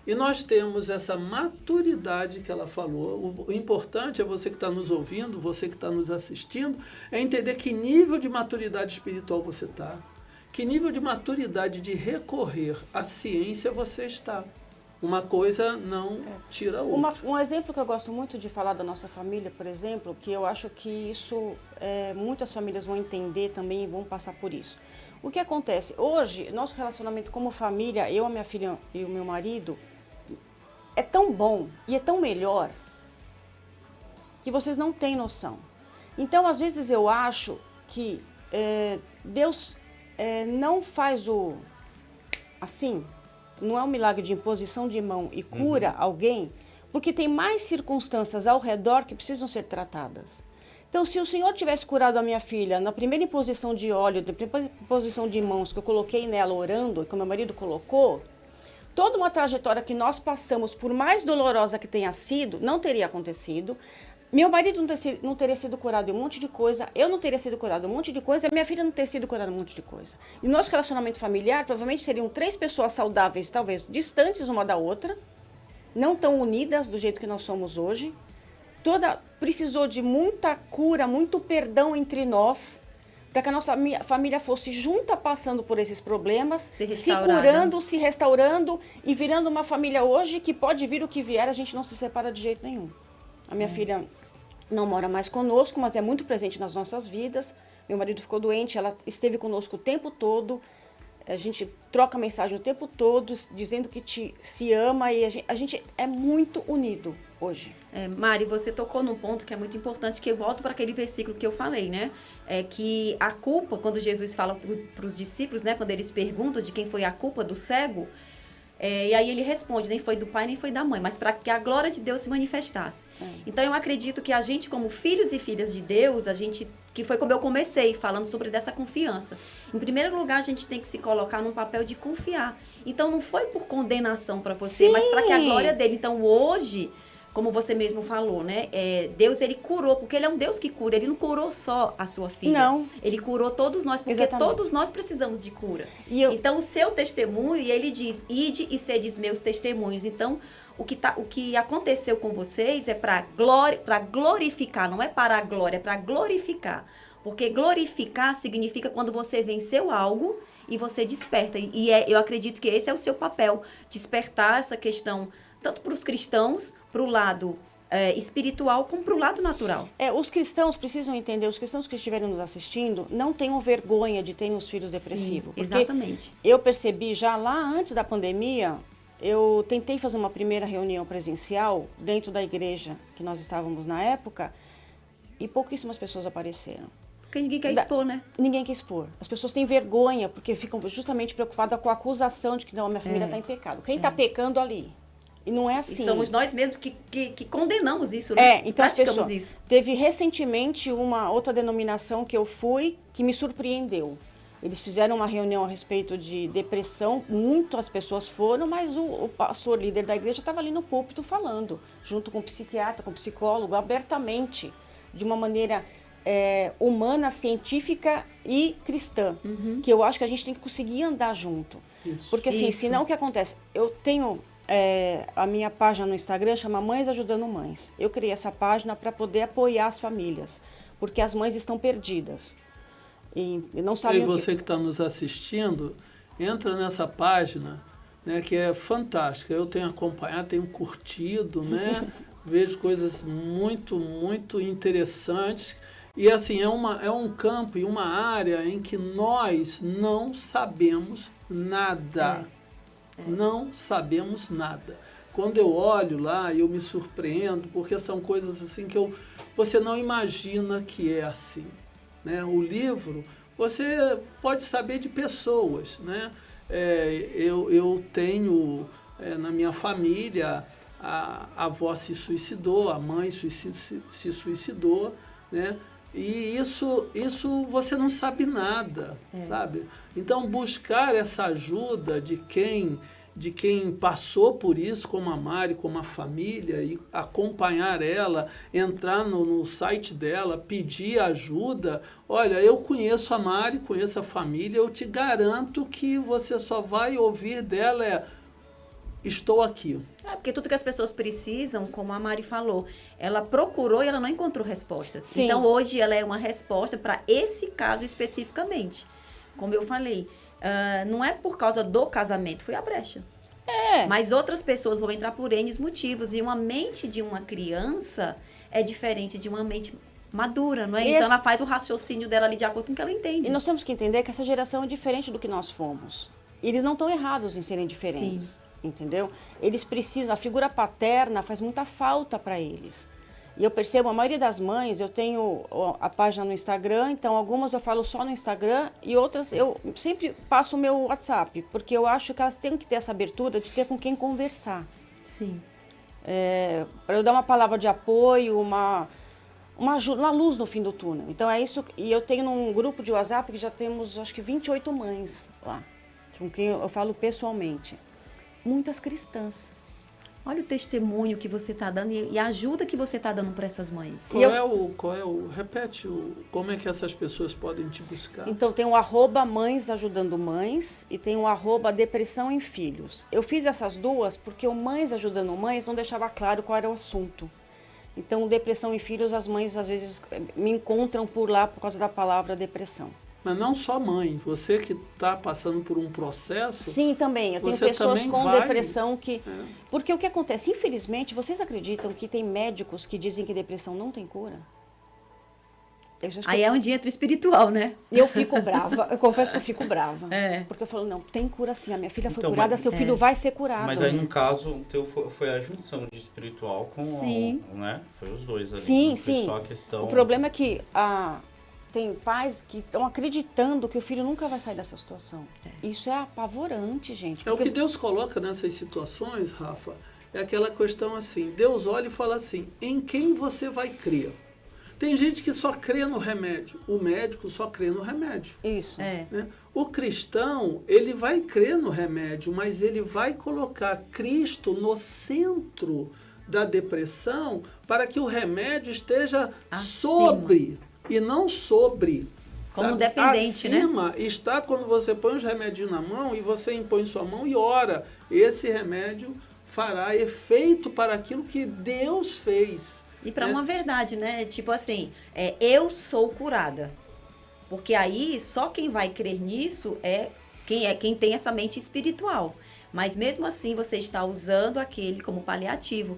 E nós temos essa maturidade que ela falou. O importante é você que está nos ouvindo, você que está nos assistindo, é entender que nível de maturidade espiritual você está, que nível de maturidade de recorrer à ciência você está. Uma coisa não tira a outra. Um exemplo que eu gosto muito de falar da nossa família, por exemplo, que eu acho que isso muitas famílias vão entender também e vão passar por isso. O que acontece? Hoje, nosso relacionamento como família, eu, a minha filha e o meu marido, é tão bom e é tão melhor que vocês não têm noção. Então, às vezes eu acho que Deus não faz assim... Não é um milagre de imposição de mão e cura alguém, porque tem mais circunstâncias ao redor que precisam ser tratadas. Então, se o Senhor tivesse curado a minha filha na primeira imposição de óleo, na primeira imposição de mãos que eu coloquei nela orando, que o meu marido colocou, toda uma trajetória que nós passamos, por mais dolorosa que tenha sido, não teria acontecido. Meu marido não teria sido curado de um monte de coisa, eu não teria sido curado de um monte de coisa, minha filha não teria sido curada de um monte de coisa. E o nosso relacionamento familiar, provavelmente seriam 3 pessoas saudáveis, talvez distantes uma da outra, não tão unidas do jeito que nós somos hoje. Precisou de muita cura, muito perdão entre nós, para que a nossa família fosse junta passando por esses problemas, se curando, se restaurando e virando uma família hoje que pode vir o que vier, a gente não se separa de jeito nenhum. A minha filha não mora mais conosco, mas é muito presente nas nossas vidas. Meu marido ficou doente, ela esteve conosco o tempo todo. A gente troca mensagem o tempo todo, dizendo que se ama, e a gente é muito unido hoje. Mari, você tocou num ponto que é muito importante, que eu volto para aquele versículo que eu falei, né? É que a culpa, quando Jesus fala para os discípulos, né? Quando eles perguntam de quem foi a culpa do cego, e aí ele responde, nem foi do pai, nem foi da mãe, mas para que a glória de Deus se manifestasse. Então eu acredito que a gente, como filhos e filhas de Deus, que foi como eu comecei, falando sobre dessa confiança. Em primeiro lugar, a gente tem que se colocar num papel de confiar. Então não foi por condenação para você, mas para que a glória dele. Então hoje, como você mesmo falou, né? Deus, ele curou, porque ele é um Deus que cura. Ele não curou só a sua filha. Não. Ele curou todos nós, porque todos nós precisamos de cura. Então, o seu testemunho, e ele diz, ide e sedes meus testemunhos. Então, o que aconteceu com vocês é para glorificar, não é para a glória, é para glorificar. Porque glorificar significa quando você venceu algo e você desperta. Eu acredito que esse é o seu papel, despertar essa questão, tanto para os cristãos, para o lado espiritual, como para o lado natural. Os cristãos precisam entender, os cristãos que estiverem nos assistindo, não tenham vergonha de terem os filhos depressivos. Sim, exatamente. Eu percebi já lá antes da pandemia, eu tentei fazer uma primeira reunião presencial dentro da igreja que nós estávamos na época, e pouquíssimas pessoas apareceram. Porque ninguém quer expor, né? Ninguém quer expor. As pessoas têm vergonha, porque ficam justamente preocupadas com a acusação de que não, a minha família está em pecado. Quem está pecando ali? E não é assim. E somos nós mesmos que condenamos isso, né? Então praticamos isso. Teve recentemente uma outra denominação que eu fui, que me surpreendeu. Eles fizeram uma reunião a respeito de depressão, muitas pessoas foram, mas o pastor líder da igreja estava ali no púlpito falando, junto com o psiquiatra, com o psicólogo, abertamente, de uma maneira humana, científica e cristã, que eu acho que a gente tem que conseguir andar junto. Isso. Porque assim, senão o que acontece? Eu tenho a minha página no Instagram, chama Mães Ajudando Mães. Eu criei essa página para poder apoiar as famílias, porque as mães estão perdidas. E não sabem. E você que está nos assistindo, entra nessa página, né, que é fantástica. Eu tenho acompanhado, tenho curtido, né? Vejo coisas muito, muito interessantes. E assim, é um campo e uma área em que nós não sabemos nada. Não sabemos nada. Quando eu olho lá, eu me surpreendo, porque são coisas assim que você não imagina que é assim. Né? O livro, você pode saber de pessoas. Né? Eu tenho na minha família, a avó se suicidou, a mãe se suicidou, né? E isso você não sabe nada, sabe? Então, buscar essa ajuda de quem passou por isso, como a Mari, como a família, e acompanhar ela, entrar no site dela, pedir ajuda. Olha, eu conheço a Mari, conheço a família, eu te garanto que você só vai ouvir dela estou aqui. Porque tudo que as pessoas precisam, como a Mari falou, ela procurou e ela não encontrou respostas. Sim. Então, hoje, ela é uma resposta para esse caso especificamente. Como eu falei, não é por causa do casamento, foi a brecha. Mas outras pessoas vão entrar por N motivos. E uma mente de uma criança é diferente de uma mente madura, não é? Então, ela faz o raciocínio dela ali de acordo com o que ela entende. E nós temos que entender que essa geração é diferente do que nós fomos. Eles não estão errados em serem diferentes. Sim. Entendeu? Eles precisam, a figura paterna faz muita falta para eles. E eu percebo, a maioria das mães, eu tenho a página no Instagram, então algumas eu falo só no Instagram e outras eu sempre passo o meu WhatsApp, porque eu acho que elas têm que ter essa abertura de ter com quem conversar. Sim. Para eu dar uma palavra de apoio, uma uma luz no fim do túnel. Então é isso, e eu tenho num grupo de WhatsApp que já temos, acho que 28 mães lá, com quem eu falo pessoalmente. Muitas cristãs. Olha o testemunho que você está dando e a ajuda que você está dando para essas mães. Repete, como é que essas pessoas podem te buscar? Então, tem o @mães ajudando mães e tem o @depressão em filhos. Eu fiz essas duas porque o Mães Ajudando Mães não deixava claro qual era o assunto. Então, depressão em filhos, as mães às vezes me encontram por lá por causa da palavra depressão. Mas não só mãe, você que está passando por um processo... Sim, também. Eu tenho pessoas com depressão que... Porque o que acontece, infelizmente, vocês acreditam que tem médicos que dizem que depressão não tem cura? Aí é um entra espiritual, né? E eu fico brava, eu confesso que eu fico brava. Porque eu falo, não, tem cura sim, a minha filha foi curada, seu filho vai ser curado. Mas aí, no caso, o teu foi a junção de espiritual com... Sim. Né? Foi os dois ali. Sim, sim. Só a questão... O problema é que tem pais que estão acreditando que o filho nunca vai sair dessa situação. Isso é apavorante, gente. O que Deus coloca nessas situações, Rafa, é aquela questão assim, Deus olha e fala assim, em quem você vai crer? Tem gente que só crê no remédio, o médico só crê no remédio. Isso. Né? O cristão, ele vai crer no remédio, mas ele vai colocar Cristo no centro da depressão para que o remédio esteja sobre... E não sobre. Como sabe? Dependente, acima, né? Está quando você põe os remédios na mão e você impõe sua mão e ora. Esse remédio fará efeito para aquilo que Deus fez. E para uma verdade, né? Tipo assim, eu sou curada. Porque aí só quem vai crer nisso é quem tem essa mente espiritual. Mas mesmo assim você está usando aquele como paliativo.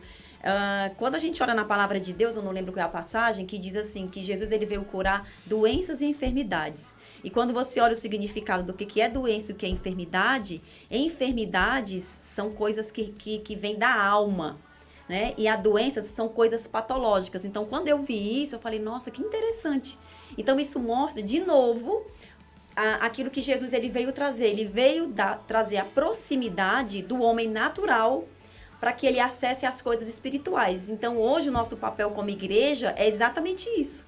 Quando a gente ora na palavra de Deus, eu não lembro qual é a passagem, que diz assim, que Jesus ele veio curar doenças e enfermidades. E quando você olha o significado do que é doença e o que é enfermidade, enfermidades são coisas que vêm da alma, né? E a doenças são coisas patológicas. Então, quando eu vi isso, eu falei, nossa, que interessante. Então, isso mostra, de novo, aquilo que Jesus ele veio trazer. Ele veio trazer a proximidade do homem natural para que ele acesse as coisas espirituais. Então, hoje, o nosso papel como igreja é exatamente isso.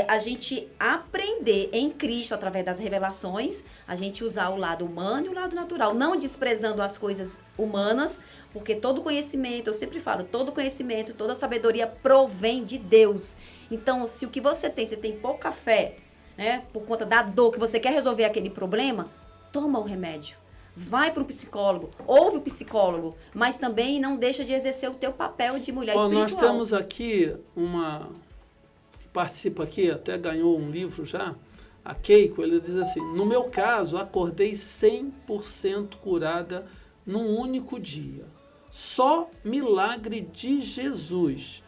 A gente aprender em Cristo, através das revelações, a gente usar o lado humano e o lado natural, não desprezando as coisas humanas, porque todo conhecimento, eu sempre falo, todo conhecimento, toda sabedoria provém de Deus. Então, se o que você tem pouca fé, né, por conta da dor, que você quer resolver aquele problema, toma o remédio. Vai para o psicólogo, ouve o psicólogo, mas também não deixa de exercer o teu papel de mulher espiritual. Nós temos aqui uma que participa aqui, até ganhou um livro já, a Keiko, ele diz assim, no meu caso, acordei 100% curada num único dia. Só milagre de Jesus.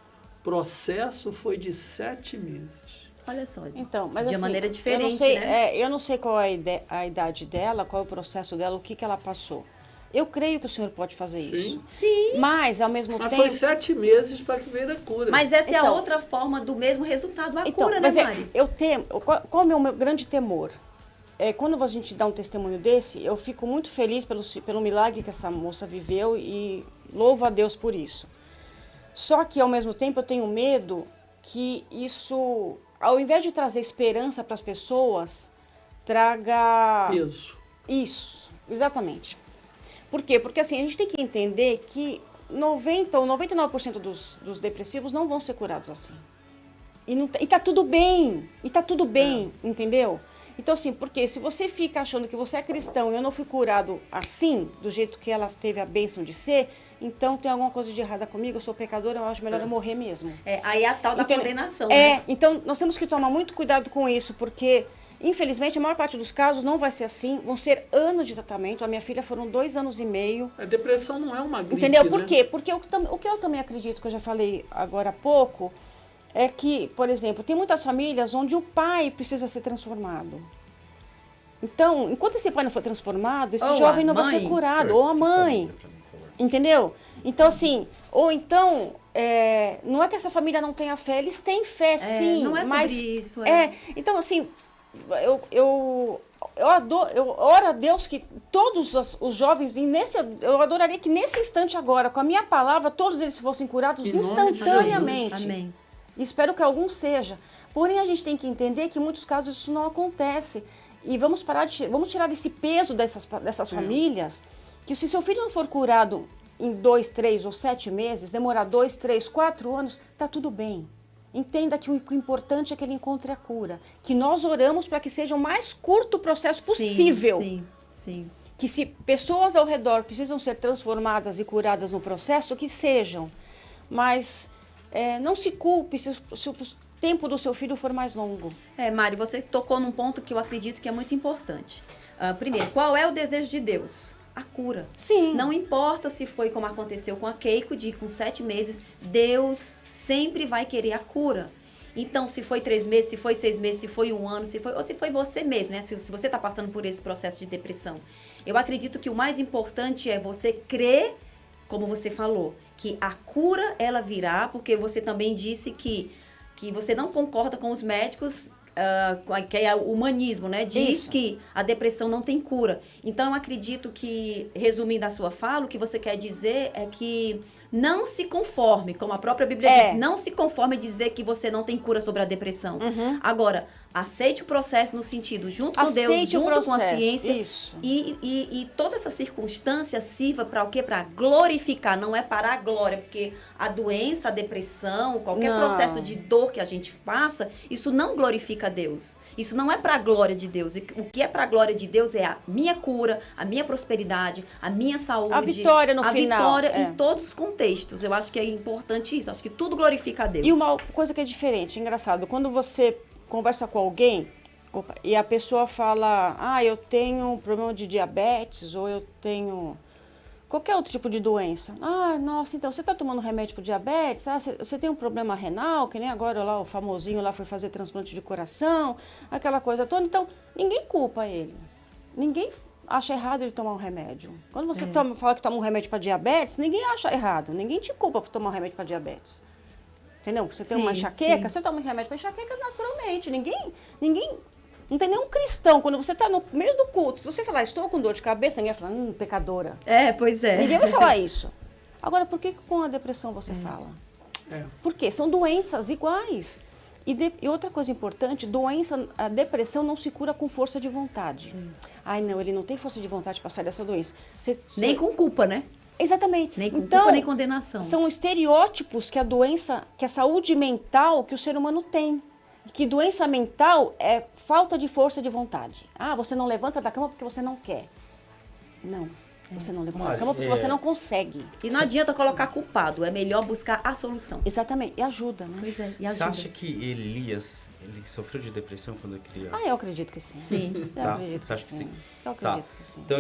Processo foi de 7 meses. Olha só, então, mas de assim, maneira diferente, eu não sei, né? Eu não sei qual é a idade dela, qual é o processo dela, o que ela passou. Eu creio que o senhor pode fazer isso. Sim. Mas, ao mesmo tempo... Mas foi 7 meses para que veio a cura. Mas essa é a outra forma do mesmo resultado, cura, né, Mari? Eu temo... Qual é o meu grande temor? Quando a gente dá um testemunho desse, eu fico muito feliz pelo milagre que essa moça viveu e louvo a Deus por isso. Só que, ao mesmo tempo, eu tenho medo que isso... Ao invés de trazer esperança para as pessoas, traga... peso. Isso, exatamente. Por quê? Porque assim, a gente tem que entender que 90 ou 99% dos depressivos não vão ser curados assim. E tá tudo bem, entendeu? Então assim, porque se você fica achando que você é cristão e eu não fui curado assim, do jeito que ela teve a bênção de ser, então tem alguma coisa de errada comigo, eu sou pecadora, eu acho melhor eu morrer mesmo. Aí é a tal da condenação, né? Então nós temos que tomar muito cuidado com isso, porque infelizmente a maior parte dos casos não vai ser assim, vão ser anos de tratamento. A minha filha foram 2 anos e meio. A depressão não é uma gripe, entendeu? Por né? quê? Porque o que eu também acredito, que eu já falei agora há pouco, é que, por exemplo, tem muitas famílias onde o pai precisa ser transformado. Então, enquanto esse pai não for transformado, esse jovem não vai ser curado, ou a mãe. Entendeu? Então, assim, ou então, não é que essa família não tenha fé, eles têm fé, sim. Não é sobre mas, isso. Então, assim, eu oro a Deus que todos os jovens, eu adoraria que nesse instante agora, com a minha palavra, todos eles fossem curados instantaneamente. Amém. Espero que algum seja. Porém, a gente tem que entender que em muitos casos isso não acontece. E vamos tirar esse peso dessas famílias, que se seu filho não for curado em 2, 3 ou 7 meses, demorar 2, 3, 4 anos, está tudo bem. Entenda que o importante é que ele encontre a cura. Que nós oramos para que seja o mais curto processo possível. Sim. Que se pessoas ao redor precisam ser transformadas e curadas no processo, que sejam. Mas não se culpe se o tempo do seu filho for mais longo. Mari, você tocou num ponto que eu acredito que é muito importante. Primeiro, qual é o desejo de Deus? A cura. Sim. Não importa se foi como aconteceu com a Keiko, com 7 meses, Deus sempre vai querer a cura. Então, se foi 3 meses, se foi 6 meses, se foi 1 ano, ou se foi você mesmo, né? Se você está passando por esse processo de depressão. Eu acredito que o mais importante é você crer, como você falou, que a cura, ela virá, porque você também disse que você não concorda com os médicos, que é o humanismo, né? Diz Isso. que a depressão não tem cura. Então, eu acredito que, resumindo a sua fala, o que você quer dizer é que não se conforme, como a própria Bíblia diz, não se conforme dizer que você não tem cura sobre a depressão. Agora, aceite o processo no sentido, junto com Deus, junto com a ciência. Isso. E toda essa circunstância sirva para o quê? Para glorificar, não é para a glória, porque a doença, a depressão, qualquer processo de dor que a gente passa, isso não glorifica a Deus. Isso não é para a glória de Deus. O que é para a glória de Deus é a minha cura, a minha prosperidade, a minha saúde. A vitória no final. A vitória em todos os contextos. Eu acho que é importante isso. Acho que tudo glorifica a Deus. E uma coisa que é diferente, engraçado, quando você conversa com alguém e a pessoa fala, eu tenho problema de diabetes ou eu tenho qualquer outro tipo de doença. Nossa, então você está tomando remédio para diabetes? Você tem um problema renal, que nem agora lá o famosinho lá foi fazer transplante de coração, aquela coisa toda. Então, ninguém culpa ele. Ninguém acha errado ele tomar um remédio. Quando você fala que toma um remédio para diabetes, ninguém acha errado. Ninguém te culpa por tomar um remédio para diabetes. Entendeu? Você tem uma enxaqueca, você toma um remédio para enxaqueca naturalmente. Ninguém... Não tem nenhum cristão, quando você está no meio do culto, se você falar, estou com dor de cabeça, ninguém vai falar, pecadora. Pois é. Ninguém vai falar isso. Agora, por que com a depressão você fala? Por quê? São doenças iguais. E outra coisa importante, a depressão não se cura com força de vontade. Não, ele não tem força de vontade para sair dessa doença. Nem com culpa, né? Exatamente. Nem com culpa, nem condenação. São estereótipos que a saúde mental que o ser humano tem. Que doença mental é falta de força de vontade. Você não levanta da cama porque você não quer. Não. Você não levanta da cama porque você não consegue. E não adianta colocar culpado. É melhor buscar a solução. Exatamente. E ajuda, né? Pois é. E ajuda. Você acha que Elias, ele sofreu de depressão quando ele criança? Eu acredito que sim. Sim. Eu acredito que sim. Eu acredito que sim. Então,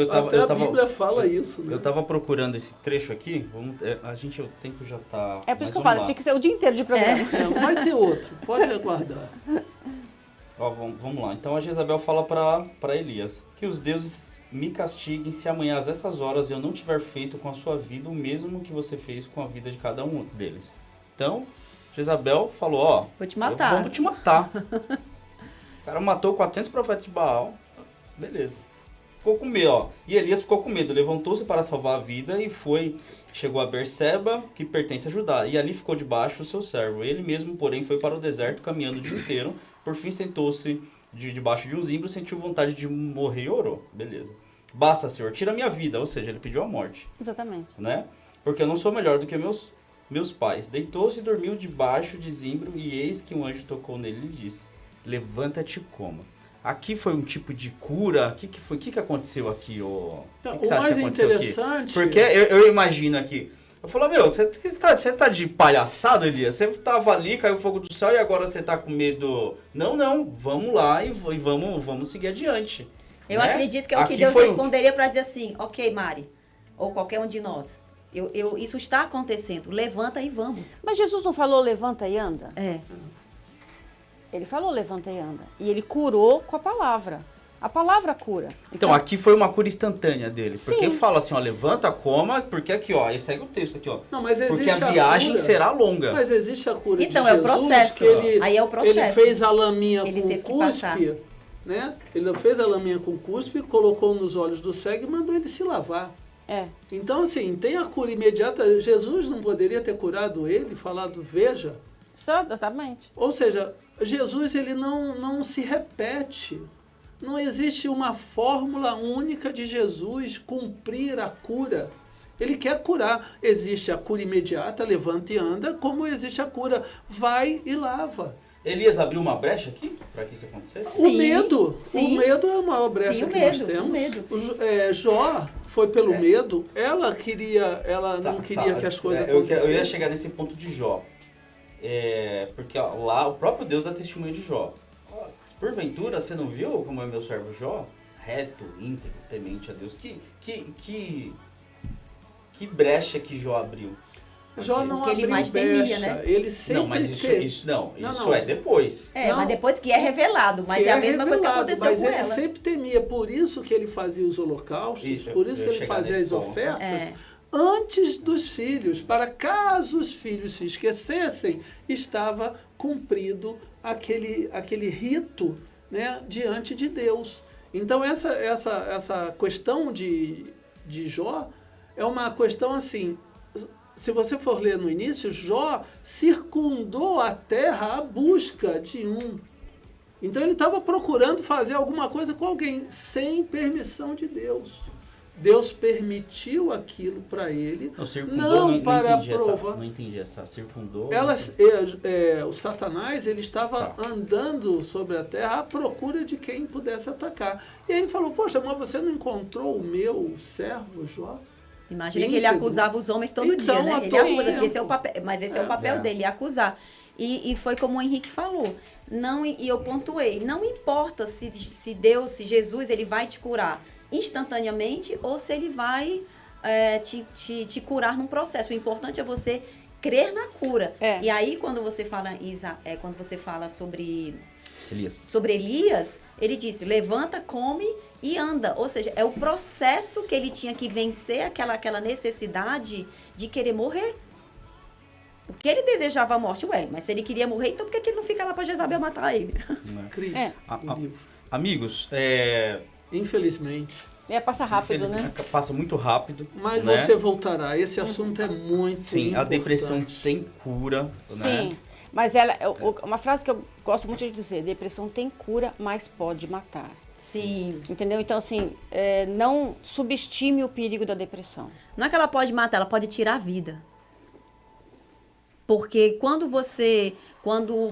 a Bíblia fala isso, né? Eu estava procurando esse trecho aqui. O tempo já está... É por isso que eu falo, tinha que ser o dia inteiro de programa. Vai ter outro, pode aguardar. Vamos lá. Então a Jezabel fala para Elias que os deuses me castiguem se amanhã às essas horas eu não tiver feito com a sua vida o mesmo que você fez com a vida de cada um deles. Então, Jezabel falou, vou te matar. Vamos te matar. O cara matou 400 profetas de Baal. Beleza. Ficou com medo, E Elias ficou com medo. Levantou-se para salvar a vida e chegou a Berseba, que pertence a Judá. E ali ficou debaixo do seu servo. Ele mesmo, porém, foi para o deserto caminhando o dia inteiro. Por fim, sentou-se debaixo de um zimbro, sentiu vontade de morrer e orou. Beleza. Basta, Senhor, tira a minha vida. Ou seja, ele pediu a morte. Exatamente. Né? Porque eu não sou melhor do que meus pais. Deitou-se e dormiu debaixo de zimbro, e eis que um anjo tocou nele e lhe disse, levanta-te e coma. Aqui foi um tipo de cura? O que aconteceu aqui? O que o mais interessante... Porque eu imagino aqui... Eu falo, você tá de palhaçado, Elias? Você tava ali, caiu fogo do céu e agora você tá com medo... Não, vamos lá e vamos seguir adiante. Eu acredito que é o que Deus responderia para dizer assim, ok, Mari, ou qualquer um de nós, isso está acontecendo, levanta e vamos. Mas Jesus não falou levanta e anda? Ele falou levanta e anda. E ele curou com a palavra. A palavra cura. Então aqui foi uma cura instantânea dele. Sim. Porque fala assim, levanta, coma, porque aqui, aí segue o texto aqui, Não, mas existe porque a viagem será longa. Mas existe a cura então, de Jesus. Então, é o processo. Aí é o processo. Ele fez a laminha com cuspe, né? Ele fez a laminha com cuspe, colocou nos olhos do cego e mandou ele se lavar. Então, assim, tem a cura imediata. Jesus não poderia ter curado ele, falado, veja, Exatamente. Ou seja, Jesus ele não se repete. Não existe uma fórmula única de Jesus cumprir a cura. Ele quer curar. Existe a cura imediata, levanta e anda, como existe a cura, vai e lava. Elias abriu uma brecha aqui para que isso acontecesse? Sim, o medo é a maior brecha que nós temos. O medo. Jó foi pelo medo. Ela não queria que as coisas acontecessem. Eu ia chegar nesse ponto de Jó. Porque lá o próprio Deus dá testemunho de Jó. Porventura, você não viu como é meu servo Jó? Reto, íntegro, temente a Deus. Que brecha que Jó abriu. Jó não abriu ele mais temia, né? Ele sempre não, mas isso é depois. Mas depois que é revelado. Mas é a mesma coisa que aconteceu com ela. Mas ele sempre temia. Por isso que ele fazia os holocaustos, por isso que ele fazia as ofertas antes dos filhos. Para caso os filhos se esquecessem, estava cumprido aquele rito, né, diante de Deus. Então essa questão de Jó é uma questão assim, se você for ler no início, Jó circundou a terra à busca de um. Então ele estava procurando fazer alguma coisa com alguém, sem permissão de Deus. Deus permitiu aquilo para ele, não para provar. Não entendi essa circundou. O Satanás ele estava andando sobre a terra à procura de quem pudesse atacar. E aí ele falou, poxa, mas você não encontrou o meu servo Jó? Imagina que ele acusava os homens todo dia, né? Ele acusa, porque esse é o papel, mas esse é o papel dele, acusar. E foi como o Henrique falou, e eu pontuei, não importa se Deus, se Jesus, ele vai te curar instantaneamente ou se ele vai te curar num processo. O importante é você crer na cura. E aí, quando você fala sobre Elias, ele disse, levanta, come e anda. Ou seja, é o processo que ele tinha que vencer aquela necessidade de querer morrer. Porque ele desejava a morte. Mas se ele queria morrer, então por que ele não fica lá para Jezabel matar ele? Amigos, infelizmente. Passa rápido, né? Passa muito rápido. Mas você voltará. Esse assunto é muito importante. A depressão tem cura. Sim. Né? Mas uma frase que eu gosto muito de dizer, depressão tem cura, mas pode matar. Sim. Entendeu? Então, assim, não subestime o perigo da depressão. Não é que ela pode matar, ela pode tirar a vida. Porque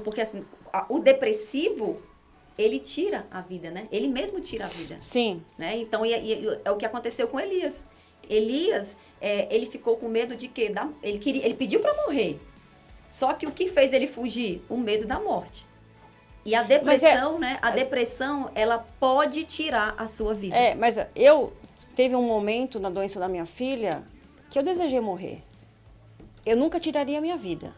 porque assim, o depressivo, ele tira a vida, né? Ele mesmo tira a vida. Sim. Né? Então, é o que aconteceu com Elias. Elias, ele ficou com medo de quê? Ele pediu para morrer. Só que o que fez ele fugir? O medo da morte. E a depressão, né? A depressão, ela pode tirar a sua vida. Mas teve um momento na doença da minha filha que eu desejei morrer. Eu nunca tiraria a minha vida.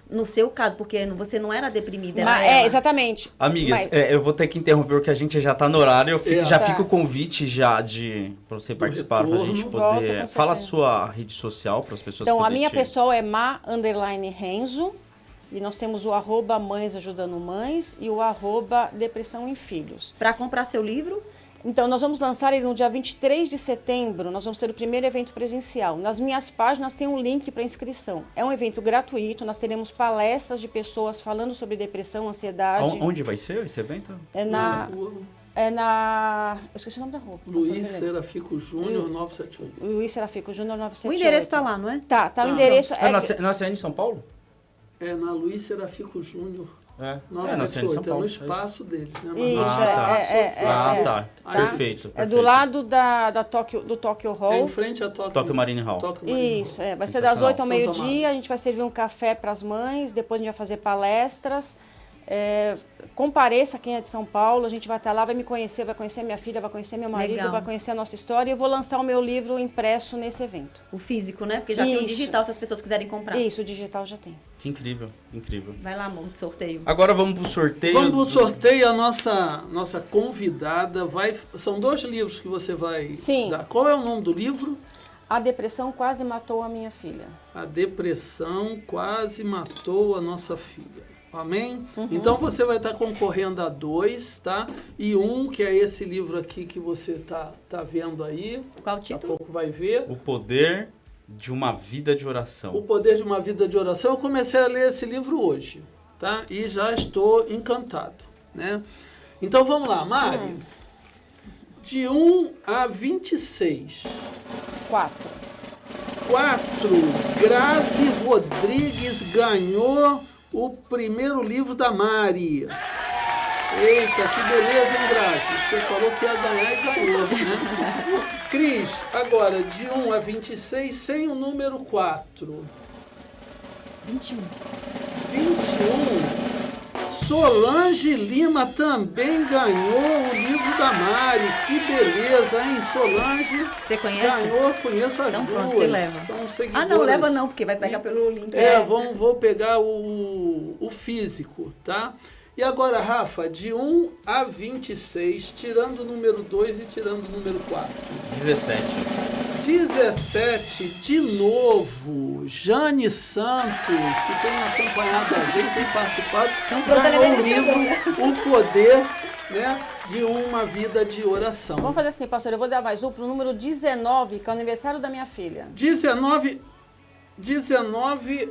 No seu caso, porque você não era deprimida, exatamente. Amigas, eu vou ter que interromper porque a gente já está no horário. Fica o convite para você participar, para a gente poder... Fala a sua rede social para as pessoas poderem... Então, a minha pessoal é ma_renzo e nós temos o @mães ajudando mães e o @depressão em filhos. Para comprar seu livro... Então, nós vamos lançar ele no dia 23 de setembro, nós vamos ter o primeiro evento presencial. Nas minhas páginas tem um link para inscrição. É um evento gratuito, nós teremos palestras de pessoas falando sobre depressão, ansiedade. Onde vai ser esse evento? Eu esqueci o nome da rua. Luiz Serafico Júnior 978. Luiz Serafico Júnior 978. O endereço está lá, não é? Tá o endereço. Na CN de São Paulo? É na Luiz Serafico Júnior. 978, é no espaço deles, né? Tá. Perfeito. É do lado do Tokyo Hall. É em frente à Tokyo Marine Hall. Isso, vai ser das 8 ao meio-dia, a gente vai servir um café para as mães, depois a gente vai fazer palestras. Compareça quem é de São Paulo, a gente vai estar lá, vai me conhecer, vai conhecer minha filha, vai conhecer meu marido, vai conhecer a nossa história e eu vou lançar o meu livro impresso nesse evento. O físico, né? Porque já tem o digital, se as pessoas quiserem comprar. Isso, o digital já tem. Incrível. Vai lá, amor, do sorteio. Agora vamos pro sorteio. A nossa convidada são 2 livros que você vai dar. Qual é o nome do livro? A depressão quase matou a minha filha. A depressão quase matou a nossa filha. Amém? Então você vai estar concorrendo a 2, tá? E que é esse livro aqui que você tá vendo aí. Qual o título? Daqui a pouco vai ver. O Poder de uma vida de oração. O Poder de uma Vida de Oração. Eu comecei a ler esse livro hoje, tá? E já estou encantado, né? Então vamos lá, Mari. De 1 a 26. 4. Grazi Rodrigues ganhou o primeiro livro da Mari. Eita, que beleza, hein, Grazi? Você falou que ia ganhar e ganhou, né? Cris, agora, de 1 a 26, sem o número 4. 21. Solange Lima também ganhou o livro da Mari. Que beleza, hein? Solange você conhece? Ganhou, conheço as então, duas. Pronto, você leva. São seguidoras. Não, leva não, porque vai pegar pelo link. Vou pegar o físico, tá? E agora, Rafa, de 1 a 26, tirando o número 2 e tirando o número 4. 17, de novo, Jane Santos, que tem acompanhado a gente, tem participado, ganhou o livro O Poder, né, de uma Vida de Oração. Vamos fazer assim, pastor, eu vou dar mais um para o número 19, que é o aniversário da minha filha. 19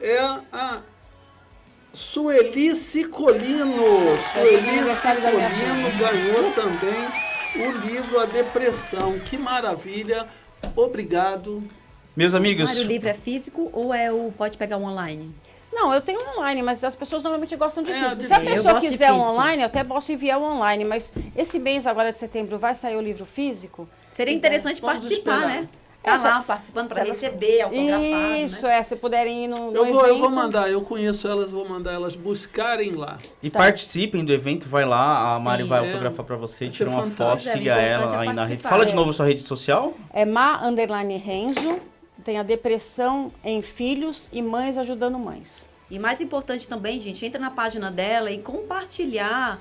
é a Sueli Cicolino. Sueli Cicolino ganhou também o livro A Depressão. Que maravilha. Obrigado. Meus amigos... Mário, o livro é físico ou pode pegar online? Não, eu tenho online, mas as pessoas normalmente gostam de físico. Se a pessoa quiser online, eu até posso enviar online, mas esse mês agora de setembro vai sair o livro físico. Seria interessante participar, né? Tá lá participando para receber, autografado. Isso, né? Se puderem ir no evento. Eu vou mandar, eu conheço elas, vou mandar elas buscarem lá. E participem do evento, vai lá, a Mari vai autografar para você, tira uma foto, siga ela aí na rede. Fala de novo a sua rede social. É Ma_Renzo, tem a depressão em filhos e mães ajudando mães. E mais importante também, gente, entra na página dela e compartilhar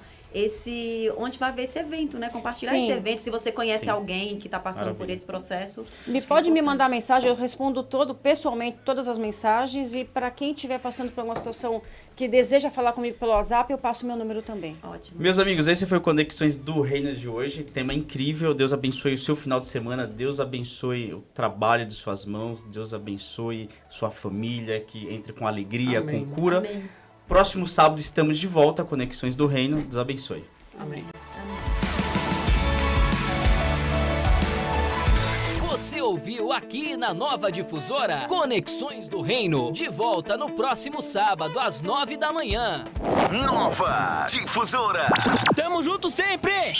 onde vai ver esse evento, né? Compartilhar esse evento. Se você conhece alguém que está passando por esse processo. Pode me mandar mensagem, eu respondo pessoalmente todas as mensagens. E para quem estiver passando por uma situação que deseja falar comigo pelo WhatsApp, eu passo meu número também. Ótimo. Meus amigos, esse foi o Conexões do Reino de hoje. Tema incrível. Deus abençoe o seu final de semana. Deus abençoe o trabalho de suas mãos. Deus abençoe sua família, que entre com alegria, com cura. Amém. Próximo sábado estamos de volta, Conexões do Reino. Deus abençoe. Amém. Você ouviu aqui na Nova Difusora Conexões do Reino. De volta no próximo sábado, às 9 da manhã. Nova Difusora. Tamo junto sempre!